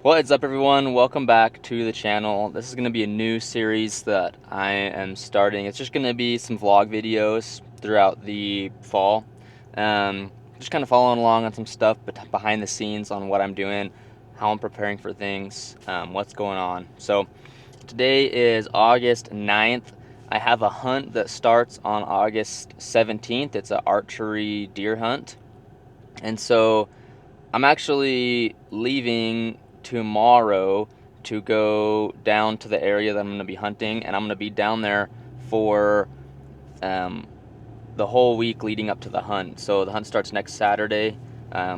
What is up, everyone? Welcome back to the channel. This is going to be a new series that I am starting. It's just going to be some vlog videos throughout the fall. Just kind of following along on some stuff but behind the scenes on what I'm doing, how I'm preparing for things, what's going on. So today is August 9th. I have a hunt that starts on August 17th. It's an archery deer hunt. And so I'm actually leaving tomorrow to go down to the area that I'm going to be hunting, and I'm going to be down there for the whole week leading up to the hunt. So the hunt starts next Saturday,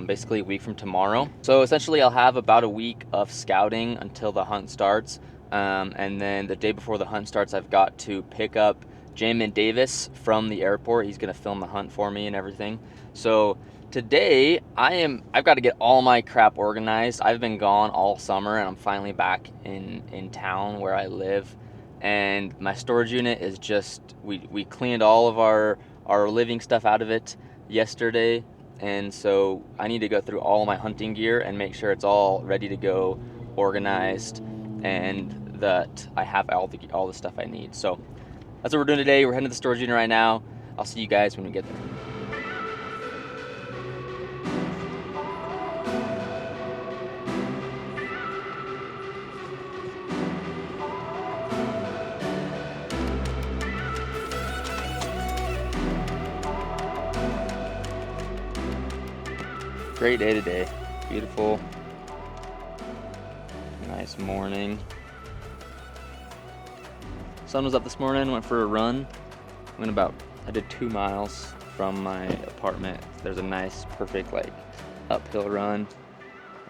basically a week from tomorrow. So essentially I'll have about a week of scouting until the hunt starts, and then the day before the hunt starts I've got to pick up Jamin Davis from the airport. He's going to film the hunt for me and everything. So today I've got to get all my crap organized. I've been gone all summer and I'm finally back in town where I live, and my storage unit is just we cleaned all of our living stuff out of it yesterday, and so I need to go through all my hunting gear and make sure it's all ready to go, organized, and that I have all the stuff I need. So that's what we're doing today. We're heading to the storage unit right now. I'll see you guys when we get there. Great day today. Beautiful. Nice morning. Sun was up this morning, went for a run. I did 2 miles from my apartment. There's a nice, perfect, uphill run.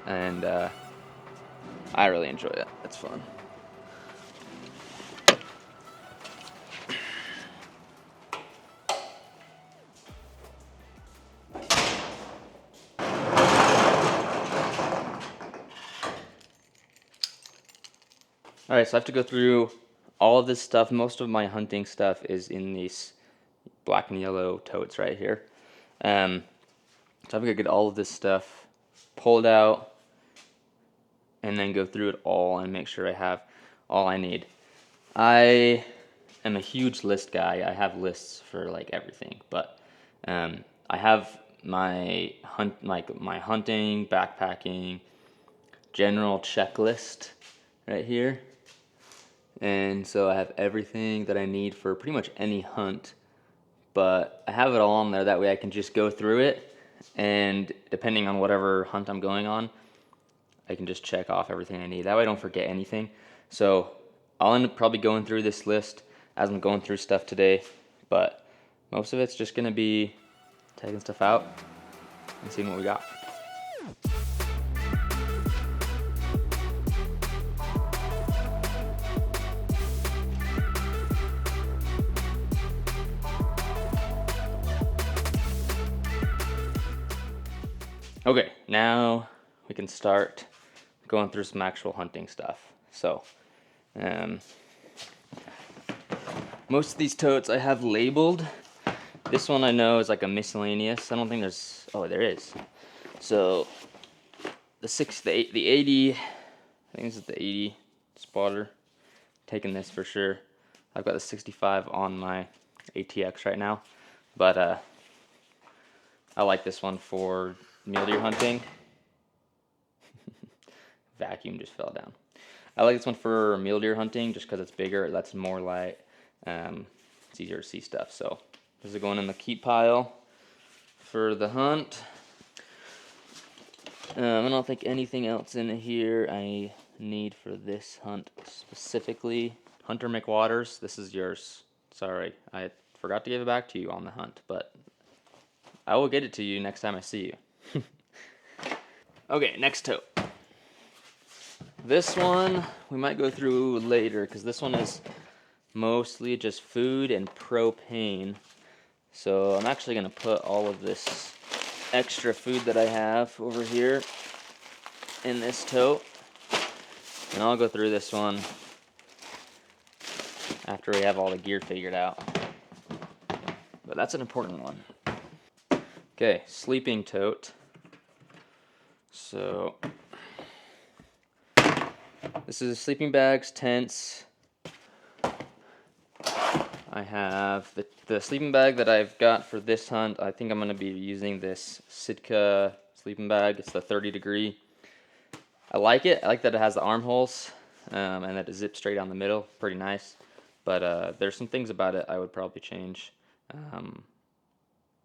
And I really enjoy it. It's fun. Alright, so I have to go through all of this stuff. Most of my hunting stuff is in these black and yellow totes right here. So I'm gonna get all of this stuff pulled out and then go through it all and make sure I have all I need. I am a huge list guy. I have lists for everything, but I have my hunting, backpacking, general checklist right here. And so I have everything that I need for pretty much any hunt, but I have it all on there. That way I can just go through it, and depending on whatever hunt I'm going on, I can just check off everything I need. That way I don't forget anything. So I'll end up probably going through this list as I'm going through stuff today, but most of it's just gonna be taking stuff out and seeing what we got. Okay, now we can start going through some actual hunting stuff. So, most of these totes I have labeled. This one I know is like a miscellaneous. I don't think there's, oh, there is. So, the 80, I think this is the 80 spotter. Taking this for sure. I've got the 65 on my ATX right now, but I like this one for mule deer hunting. Vacuum just fell down. I like this one for mule deer hunting just because it's bigger. That's more light. It's easier to see stuff. So this is going in the keep pile for the hunt. I don't think anything else in here I need for this hunt specifically. Hunter McWaters, this is yours. Sorry, I forgot to give it back to you on the hunt, but I will get it to you next time I see you. Okay, next tote. This one we might go through later because this one is mostly just food and propane. So I'm actually going to put all of this extra food that I have over here in this tote. And I'll go through this one after we have all the gear figured out. But that's an important one. Okay, sleeping tote. So This is sleeping bags, tents. I have the sleeping bag that I've got for this hunt. I think I'm going to be using this Sitka sleeping bag. It's the 30 degree. I like it. I like that it has the armholes and that it zips straight down the middle. Pretty nice. But there's some things about it I would probably change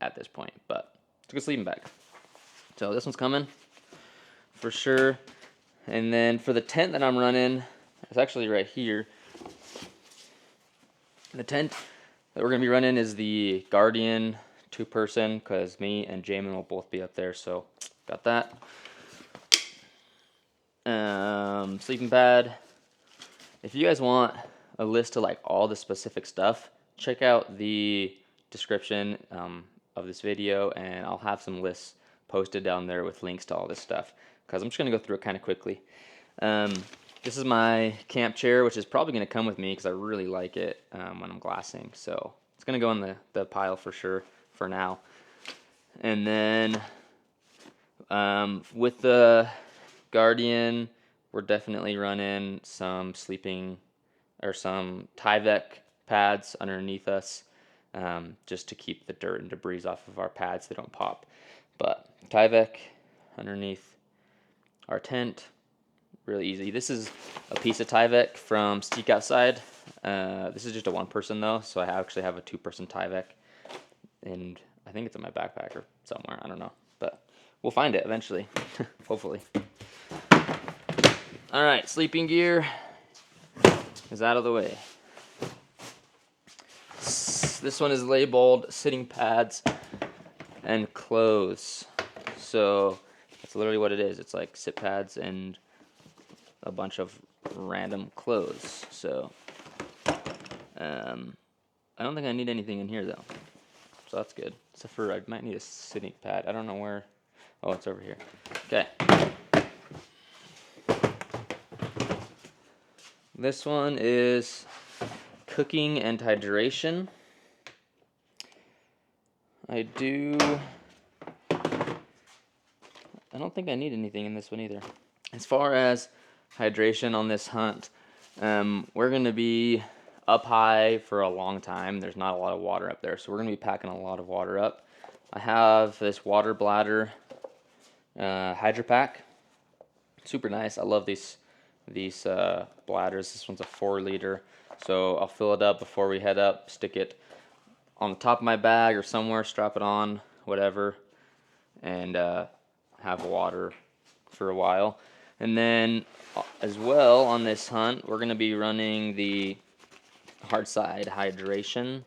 at this point. But it's a good sleeping bag. So this one's coming for sure. And then for the tent that I'm running, it's actually right here. The tent that we're going to be running is the Guardian 2-person, because me and Jamin will both be up there, so got that. Sleeping pad. If you guys want a list of like all the specific stuff, check out the description of this video, and I'll have some lists posted down there with links to all this stuff, because I'm just going to go through it kind of quickly. This is my camp chair, which is probably going to come with me because I really like it when I'm glassing. So it's going to go in the pile for sure for now. And then with the Guardian, we're definitely running some sleeping or some Tyvek pads underneath us just to keep the dirt and debris off of our pads so they don't pop. But Tyvek underneath our tent. Really easy. This is a piece of Tyvek from Steak Outside. This is just a 1-person though, so I actually have a 2-person Tyvek, and I think it's in my backpack or somewhere. I don't know, but we'll find it eventually, hopefully. All right, sleeping gear is out of the way. This one is labeled sitting pads and clothes. So that's literally what it is. It's like sit pads and a bunch of random clothes. So I don't think I need anything in here though, so that's good. Except for I might need a sitting pad. I don't know where. Oh, it's over here. Okay. This one is cooking and hydration. I don't think I need anything in this one either. As far as hydration on this hunt, we're going to be up high for a long time. There's not a lot of water up there, so we're going to be packing a lot of water up. I have this water bladder Hydro Pack. Super nice. I love these bladders. This one's a 4-liter, so I'll fill it up before we head up, stick it on the top of my bag or somewhere, strap it on, whatever, and have water for a while. And then as well on this hunt, we're going to be running the Hardside Hydration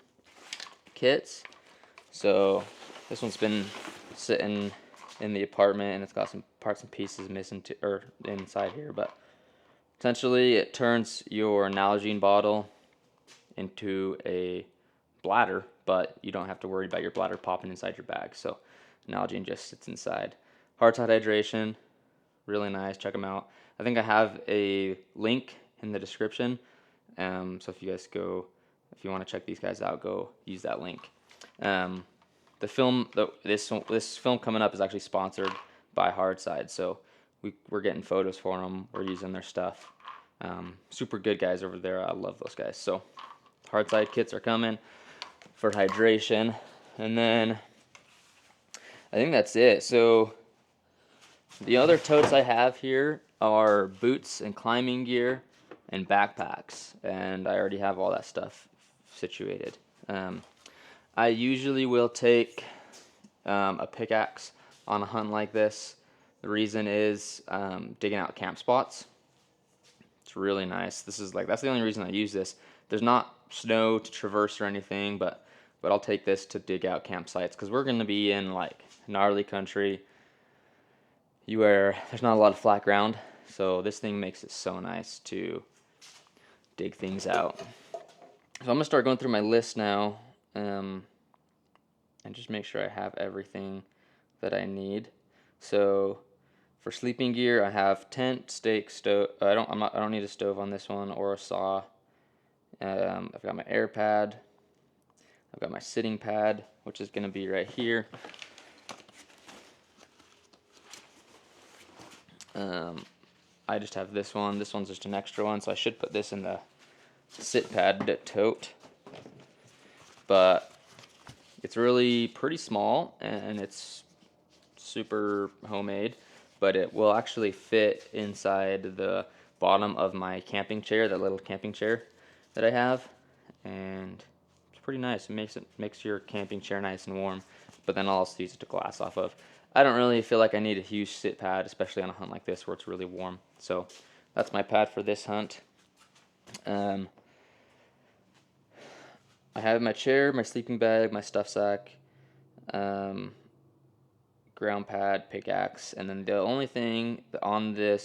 kits. So this one's been sitting in the apartment, and it's got some parts and pieces missing inside here, but essentially it turns your Nalgene bottle into a bladder, but you don't have to worry about your bladder popping inside your bag. So Nalgene just sits inside. Hardside Hydration, really nice. Check them out. I think I have a link in the description. So if you guys if you want to check these guys out, go use that link. The film, this film coming up is actually sponsored by Hardside, so we're getting photos for them. We're using their stuff. Super good guys over there. I love those guys. So Hardside kits are coming for hydration, and then I think that's it. So the other totes I have here are boots and climbing gear and backpacks, and I already have all that stuff situated. I usually will take a pickaxe on a hunt like this. The reason is digging out camp spots. It's really nice. That's the only reason I use this. There's not snow to traverse or anything, but I'll take this to dig out campsites, because we're going to be in like gnarly country where there's not a lot of flat ground. So this thing makes it so nice to dig things out. So I'm going to start going through my list now and just make sure I have everything that I need. So for sleeping gear, I have tent, stake, stove. I don't need a stove on this one, or a saw. I've got my air pad. I've got my sitting pad, which is going to be right here. I just have this one. This one's just an extra one, so I should put this in the sit pad tote. But it's really pretty small, and it's super homemade, but it will actually fit inside the bottom of my camping chair, that little camping chair that I have, and it's pretty nice. It makes your camping chair nice and warm, but then I'll also use it to glass off of. I don't really feel like I need a huge sit pad, especially on a hunt like this where it's really warm. So that's my pad for this hunt. I have my chair, my sleeping bag, my stuff sack, ground pad, pickaxe, and then the only thing on the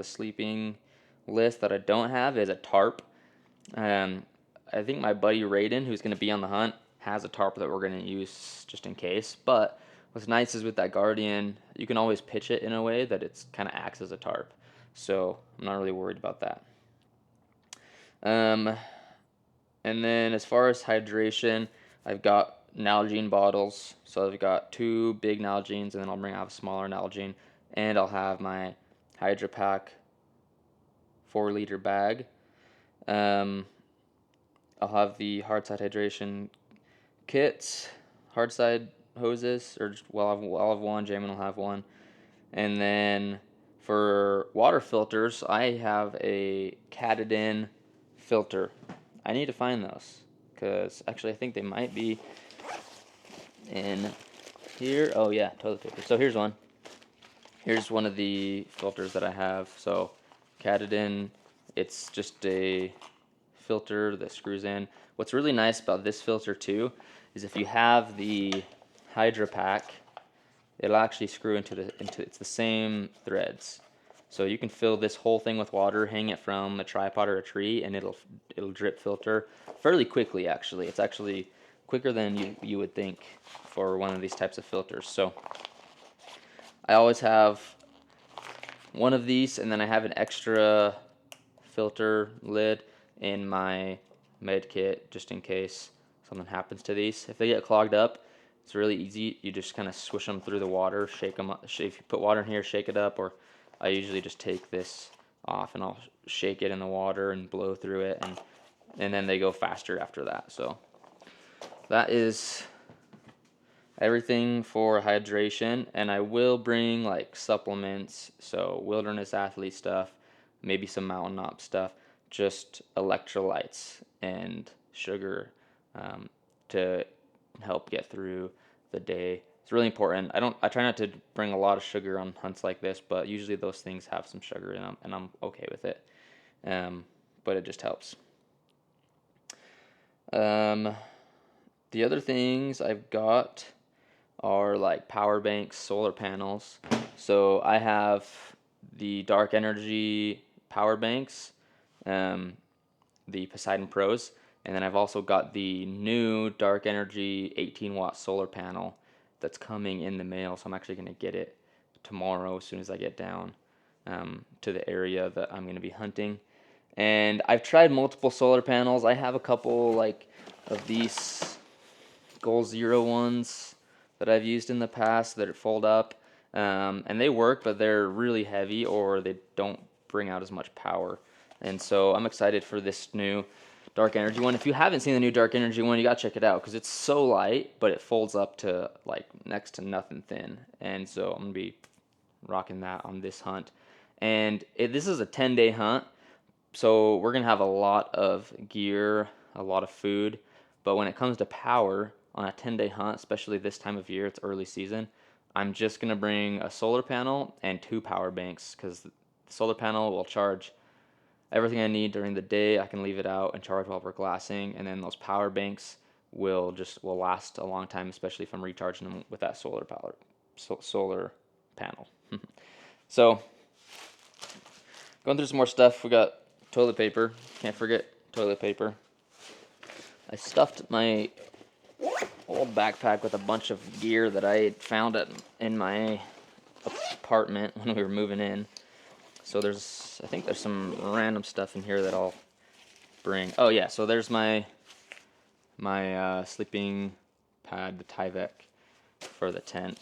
sleeping list that I don't have is a tarp. I think my buddy Raiden, who's going to be on the hunt, has a tarp that we're going to use just in case. But what's nice is with that Guardian, you can always pitch it in a way that it's kind of acts as a tarp. So I'm not really worried about that. And then as far as hydration, I've got Nalgene bottles. So I've got 2 big Nalgenes, and then I'll have a smaller Nalgene. And I'll have my Hydra Pack 4-liter bag. I'll have the Hardside Hydration kits, Hardside hoses, or just, well, I'll have one, Jamin will have one. And then for water filters, I have a Canon filter. I need to find those, because actually I think they might be in here. Oh yeah, toilet paper. So here's one. Here's one of the filters that I have. So Canon, it's just a filter that screws in. What's really nice about this filter too is if you have the Hydra Pack, it'll actually screw into it's the same threads. So you can fill this whole thing with water, hang it from a tripod or a tree, and it'll drip filter fairly quickly. Actually, it's actually quicker than you would think for one of these types of filters. So I always have one of these, and then I have an extra filter lid in my med kit just in case something happens to these. If they get clogged up, it's really easy. You just kind of swish them through the water, shake them up. If you put water in here, shake it up, or I usually just take this off and I'll shake it in the water and blow through it, and then they go faster after that. So that is everything for hydration, and I will bring like supplements, so wilderness athlete stuff, maybe some mountain op stuff, just electrolytes and sugar to help get through the day. It's really important. I try not to bring a lot of sugar on hunts like this, but usually those things have some sugar in them, and I'm okay with it. But it just helps. The other things I've got are like power banks, solar panels. So I have the Dark Energy power banks, the Poseidon Pros, and then I've also got the new Dark Energy 18-watt solar panel that's coming in the mail. So I'm actually going to get it tomorrow as soon as I get down to the area that I'm going to be hunting. And I've tried multiple solar panels. I have a couple like of these Goal Zero ones that I've used in the past that fold up, and they work, but they're really heavy or they don't bring out as much power. And so I'm excited for this new Dark Energy one. If you haven't seen the new Dark Energy one, you gotta check it out because it's so light, but it folds up to like next to nothing thin. And so I'm gonna be rocking that on this hunt. And this is a 10-day hunt, so we're gonna have a lot of gear, a lot of food. But when it comes to power on a 10-day hunt, especially this time of year, it's early season, I'm just gonna bring a solar panel and 2 power banks because the solar panel will charge everything I need during the day. I can leave it out and charge while we're glassing, and then those power banks will last a long time, especially if I'm recharging them with that solar panel. So going through some more stuff. We got toilet paper. Can't forget toilet paper. I stuffed my old backpack with a bunch of gear that I had found in my apartment when we were moving in. So I think there's some random stuff in here that I'll bring. Oh yeah, so there's my sleeping pad, the Tyvek for the tent.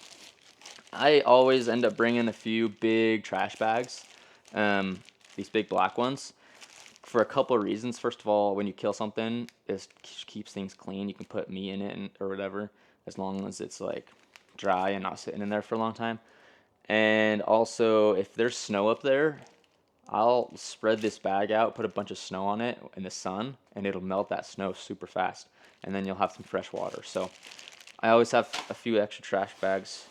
I always end up bringing a few big trash bags. these big black ones, for a couple of reasons. First of all, when you kill something, it keeps things clean. You can put meat in it or whatever, as long as it's like dry and not sitting in there for a long time. And also, if there's snow up there, I'll spread this bag out, put a bunch of snow on it in the sun, and it'll melt that snow super fast. And then you'll have some fresh water. So I always have a few extra trash bags.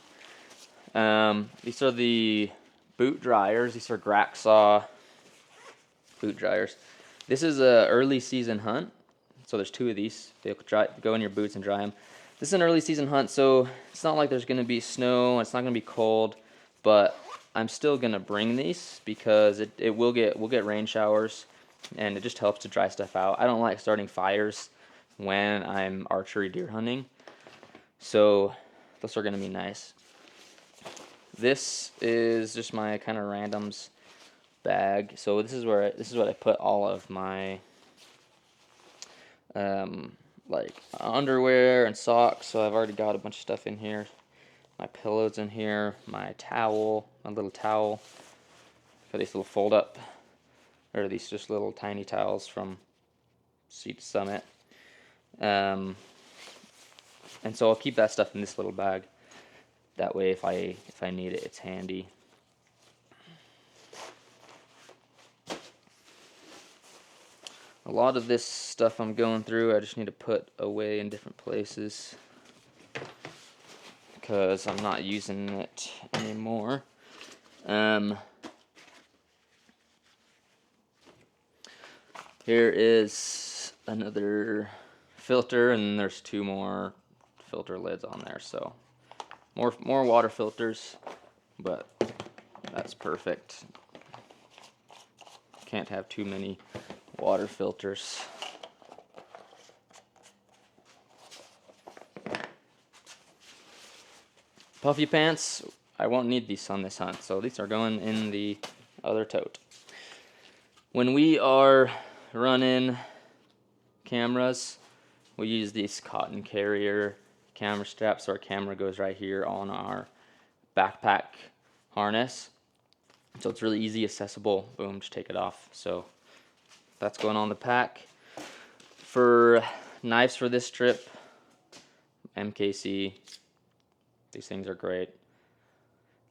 These are the boot dryers. These are Grakksaw boot dryers. This is a early season hunt. So there's 2 of these. They'll go in your boots and dry them. This is an early season hunt, so it's not like there's going to be snow. It's not going to be cold. But I'm still going to bring these because we'll get rain showers, and it just helps to dry stuff out. I don't like starting fires when I'm archery deer hunting, so those are going to be nice. This is just my kind of randoms bag. So this is what I put all of my like underwear and socks. So I've already got a bunch of stuff in here. My pillows in here, my little towel. Got these little fold up, or these just little tiny towels from Sea to Summit. And so I'll keep that stuff in this little bag. That way, if I need it, it's handy. A lot of this stuff I'm going through, I just need to put away in different places because I'm not using it anymore. Here is another filter, and there's 2 more filter lids on there. So more water filters, but that's perfect. Can't have too many water filters. Puffy pants, I won't need these on this hunt, so these are going in the other tote. When we are running cameras, we use these cotton carrier camera straps, so our camera goes right here on our backpack harness. So it's really easy, accessible. Boom, just take it off. So that's going on the pack. For knives for this trip, MKC. These things are great.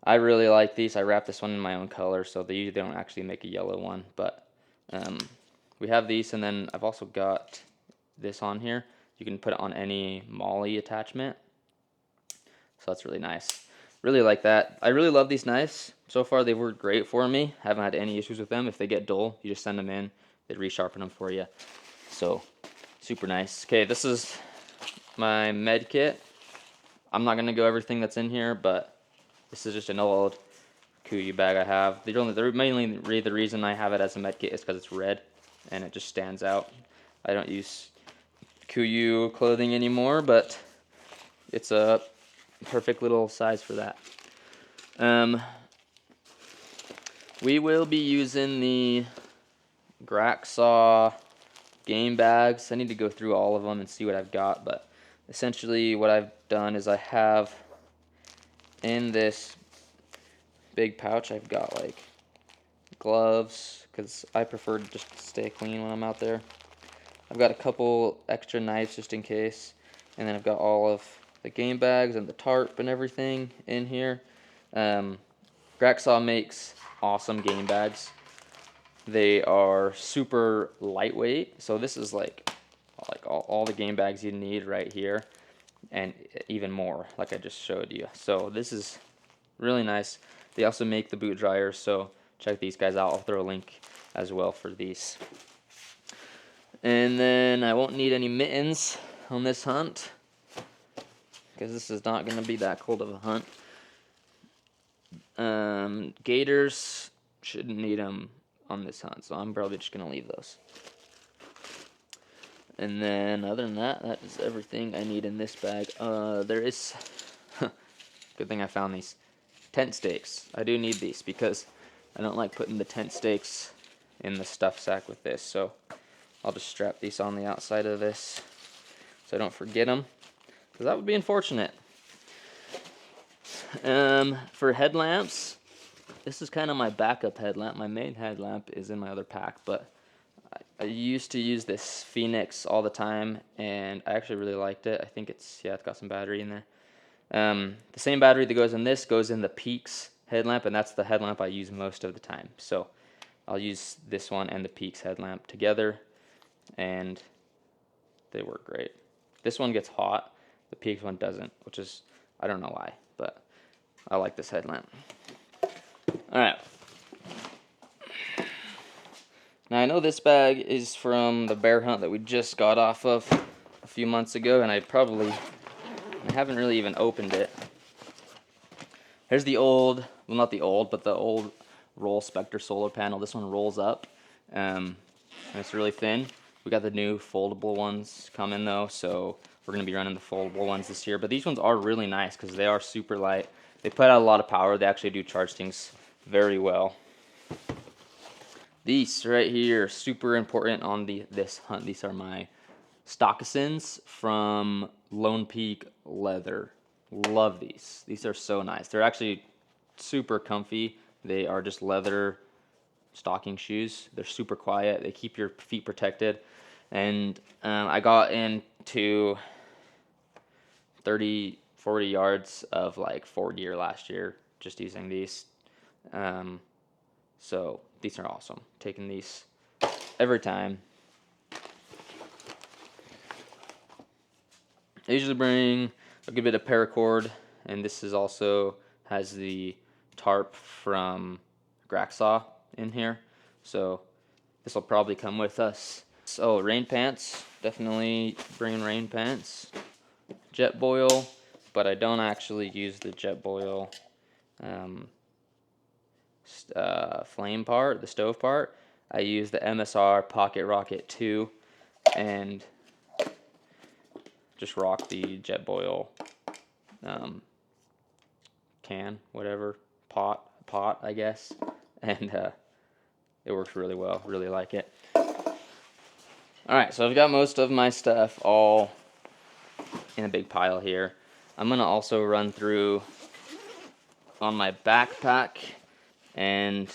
I really like these. I wrap this one in my own color, so they don't actually make a yellow one. But we have these, and then I've also got this on here. You can put it on any molly attachment. So that's really nice. Really like that. I really love these knives. So far, they've worked great for me. Haven't had any issues with them. If they get dull, you just send them in. They resharpen them for you. So super nice. Okay, this is my med kit. I'm not going to go everything that's in here, but this is just an old Kuyu bag I have. Mainly the reason I have it as a med kit is because it's red and it just stands out. I don't use Kuyu clothing anymore, but it's a perfect little size for that. We will be using the Grakksaw game bags. I need to go through all of them and see what I've got, but essentially what I've done is I have in this big pouch, I've got like gloves, because I prefer to just stay clean when I'm out there. I've got a couple extra knives just in case, and then I've got all of the game bags and the tarp and everything in here. Grakksaw makes awesome game bags. They are super lightweight, so this is like all the game bags you need right here, and even more, like I just showed you. So this is really nice. They also make the boot dryers, so check these guys out. I'll throw a link as well for these. And then I won't need any mittens on this hunt, because this is not going to be that cold of a hunt. Gaiters, shouldn't need them on this hunt, so I'm probably just going to leave those. And then other than that, that is everything I need in this bag. There is, good thing I found these, tent stakes. I do need these because I don't like putting the tent stakes in the stuff sack with this, so I'll just strap these on the outside of this so I don't forget them, because that would be unfortunate. For headlamps, This is kind of my backup headlamp. My main headlamp is in my other pack, but I used to use this Phoenix all the time, and I actually really liked it. I think it's got some battery in there. The same battery that goes in this goes in the Peaks headlamp, and that's the headlamp I use most of the time. So I'll use this one and the Peaks headlamp together, and they work great. This one gets hot, the Peaks one doesn't, which is, I don't know why, but I like this headlamp. Alright. Now I know this bag is from the bear hunt that we just got off of a few months ago, and I haven't really even opened it. Here's the old, well not the old, but the old Roll Spectre solar panel. This one rolls up, and it's really thin. We got the new foldable ones coming though, so we're going to be running the foldable ones this year. But these ones are really nice because they are super light. They put out a lot of power. They actually do charge things very well. These right here, super important on this hunt. These are my stockasins from Lone Peak Leather. Love these. These are so nice. They're actually super comfy. They are just leather stocking shoes. They're super quiet. They keep your feet protected. And I got into 30, 40 yards of like 4 deer last year just using these. So these are awesome. Taking these every time. I usually bring a good bit of PeriCord, and this is also has the Tarp from Grakksaw in here. So this will probably come with us. So rain pants, definitely bringing rain pants. Jetboil, but I don't actually use the Jetboil flame part, the stove part. I use the MSR Pocket Rocket 2 and just rock the Jetboil can, whatever, pot, I guess, and it works really well. Really like it. Alright, so I've got most of my stuff all in a big pile here. I'm gonna also run through on my backpack and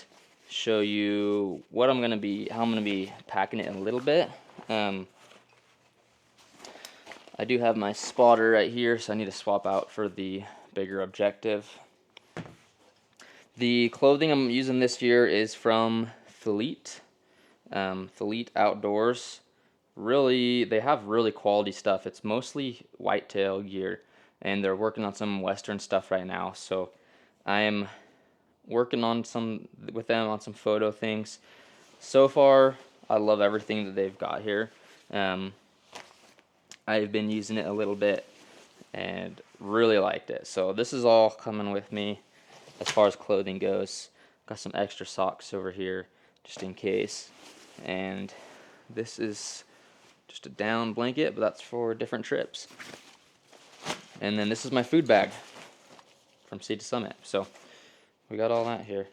show you what how I'm gonna be packing it in a little bit. I do have my spotter right here, so I need to swap out for the bigger objective. The clothing I'm using this year is from Fleet Outdoors. Really, they have really quality stuff. It's mostly whitetail gear, and they're working on some Western stuff right now. So I am working on with them on some photo things. So far, I love everything that they've got here. I've been using it a little bit and really liked it. So this is all coming with me as far as clothing goes. Got some extra socks over here just in case. And this is just a down blanket, but that's for different trips. And then this is my food bag from Sea to Summit. So we got all that here.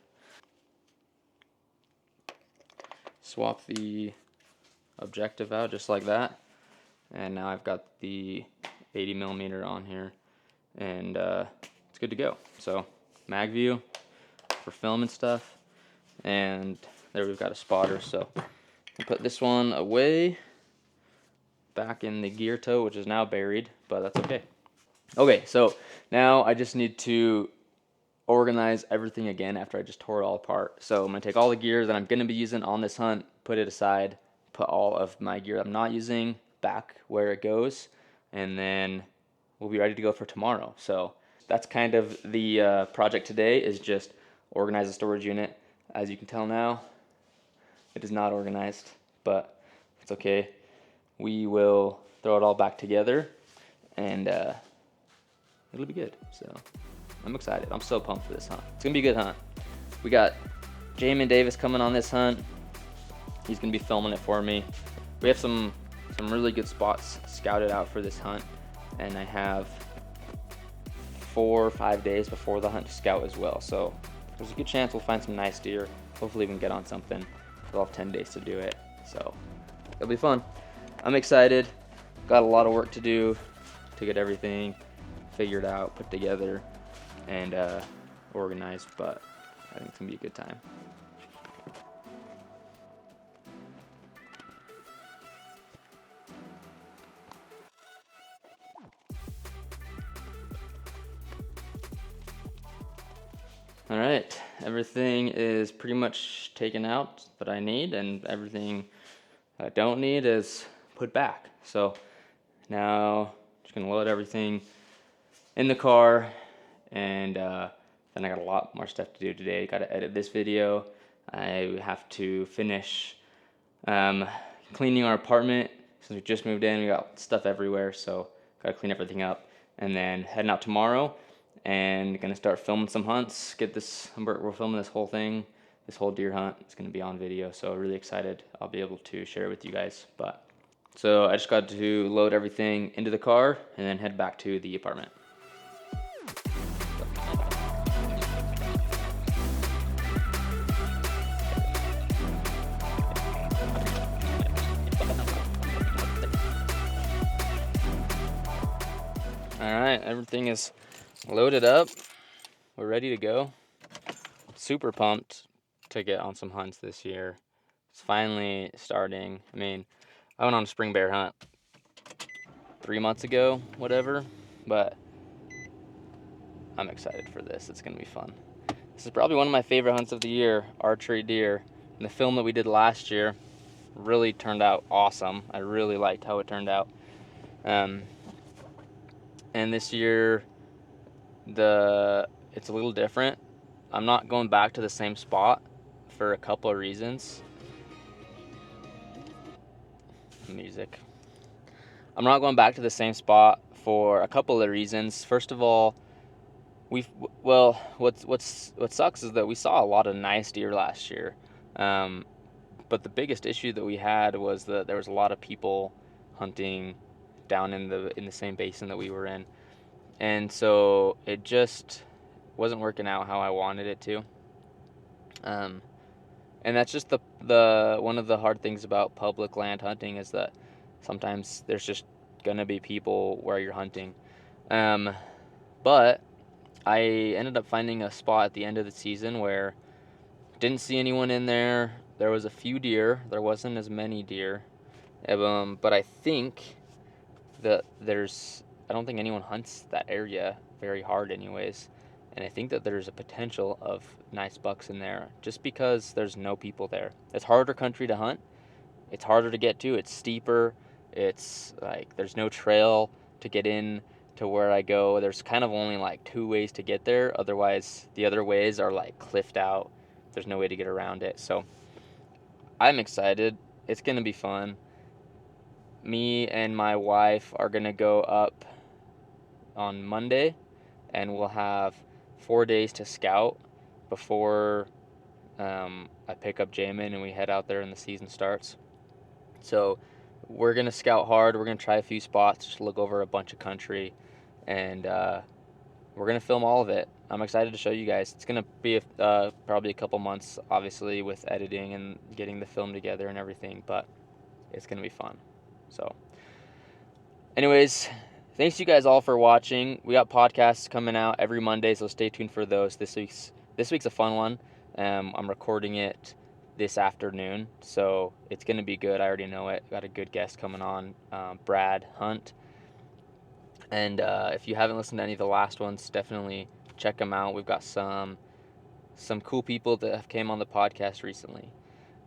Swap the objective out just like that. And now I've got the 80mm on here, and it's good to go. So mag view for filming stuff, and there we've got a spotter. So I put this one away back in the gear tote, which is now buried, but that's okay. Okay, so now I just need to organize everything again after I just tore it all apart. So I'm gonna take all the gear that I'm gonna be using on this hunt, put it aside, put all of my gear I'm not using back where it goes, and then we'll be ready to go for tomorrow. So that's kind of the project today, is just organize the storage unit. As you can tell now, it is not organized, but it's okay. We will throw it all back together, and it'll be good. So I'm excited. I'm so pumped for this hunt. It's gonna be a good hunt. We got Jamin Davis coming on this hunt. He's gonna be filming it for me. We have some really good spots scouted out for this hunt, and I have 4 or 5 days before the hunt to scout as well. So there's a good chance we'll find some nice deer. Hopefully we can get on something. We'll have 10 days to do it. So it'll be fun. I'm excited. Got a lot of work to do to get everything figured out, put together, and organized, but I think it's gonna be a good time. All right, everything is pretty much taken out that I need, and everything I don't need is put back. So now just gonna load everything in the car, and then I got a lot more stuff to do today. Got to edit this video. I have to finish cleaning our apartment since we just moved in. We got stuff everywhere, so got to clean everything up, and then heading out tomorrow and gonna start filming some hunts. Get this, we're filming this whole thing, this whole deer hunt. It's gonna be on video, so really excited. I'll be able to share it with you guys. But so I just got to load everything into the car and then head back to the apartment. All right, everything is loaded up. We're ready to go. Super pumped to get on some hunts this year. It's finally starting. I mean, I went on a spring bear hunt 3 months ago, whatever, but I'm excited for this. It's gonna be fun. This is probably one of my favorite hunts of the year, archery deer. And the film that we did last year really turned out awesome. I really liked how it turned out. And this year, it's a little different. I'm not going back to the same spot for a couple of reasons. Music. I'm not going back to the same spot for a couple of reasons. First of all, what sucks is that we saw a lot of nice deer last year, but the biggest issue that we had was that there was a lot of people hunting down in the same basin that we were in, and so it just wasn't working out how I wanted it to. And that's just the one of the hard things about public land hunting is that sometimes there's just gonna be people where you're hunting. But I ended up finding a spot at the end of the season where didn't see anyone in there. There was a few deer. There wasn't as many deer. But I think that I don't think anyone hunts that area very hard anyways. And I think that there's a potential of nice bucks in there just because there's no people there. It's harder country to hunt. It's harder to get to. It's steeper. It's like there's no trail to get in to where I go. There's kind of only like 2 ways to get there. Otherwise, the other ways are like cliffed out. There's no way to get around it. So I'm excited. It's going to be fun. Me and my wife are going to go up on Monday, and we'll have 4 days to scout before I pick up Jamin and we head out there and the season starts. So we're going to scout hard. We're going to try a few spots, just look over a bunch of country, and we're going to film all of it. I'm excited to show you guys. It's going to be probably a couple months, obviously, with editing and getting the film together and everything, but it's going to be fun. So anyways, thanks you guys all for watching. We got podcasts coming out every Monday, so stay tuned for those. This week's a fun one. I'm recording it this afternoon, so it's going to be good. I already know it. Got a good guest coming on, Brad Hunt. And if you haven't listened to any of the last ones, definitely check them out. We've got some cool people that have came on the podcast recently.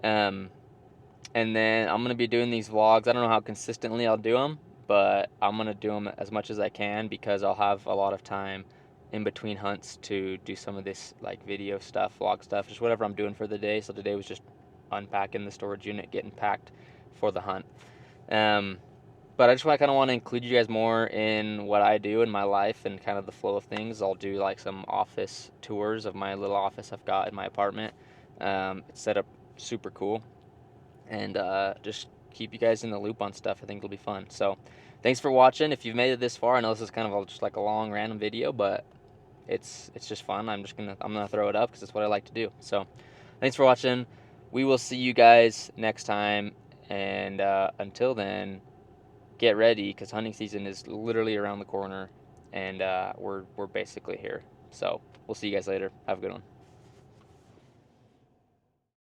And then I'm going to be doing these vlogs. I don't know how consistently I'll do them, but I'm going to do them as much as I can because I'll have a lot of time in between hunts to do some of this like video stuff, vlog stuff, just whatever I'm doing for the day. So today was just unpacking the storage unit, getting packed for the hunt. But I just kind of want to include you guys more in what I do in my life and kind of the flow of things. I'll do like some office tours of my little office I've got in my apartment. It's set up super cool. And just keep you guys in the loop on stuff. I think it'll be fun. So thanks for watching. If you've made it this far, I know this is kind of just like a long random video, but it's just fun. I'm gonna throw it up because it's what I like to do. So thanks for watching. We will see you guys next time, and until then, get ready because hunting season is literally around the corner, and we're basically here. So we'll see you guys later. Have a good one.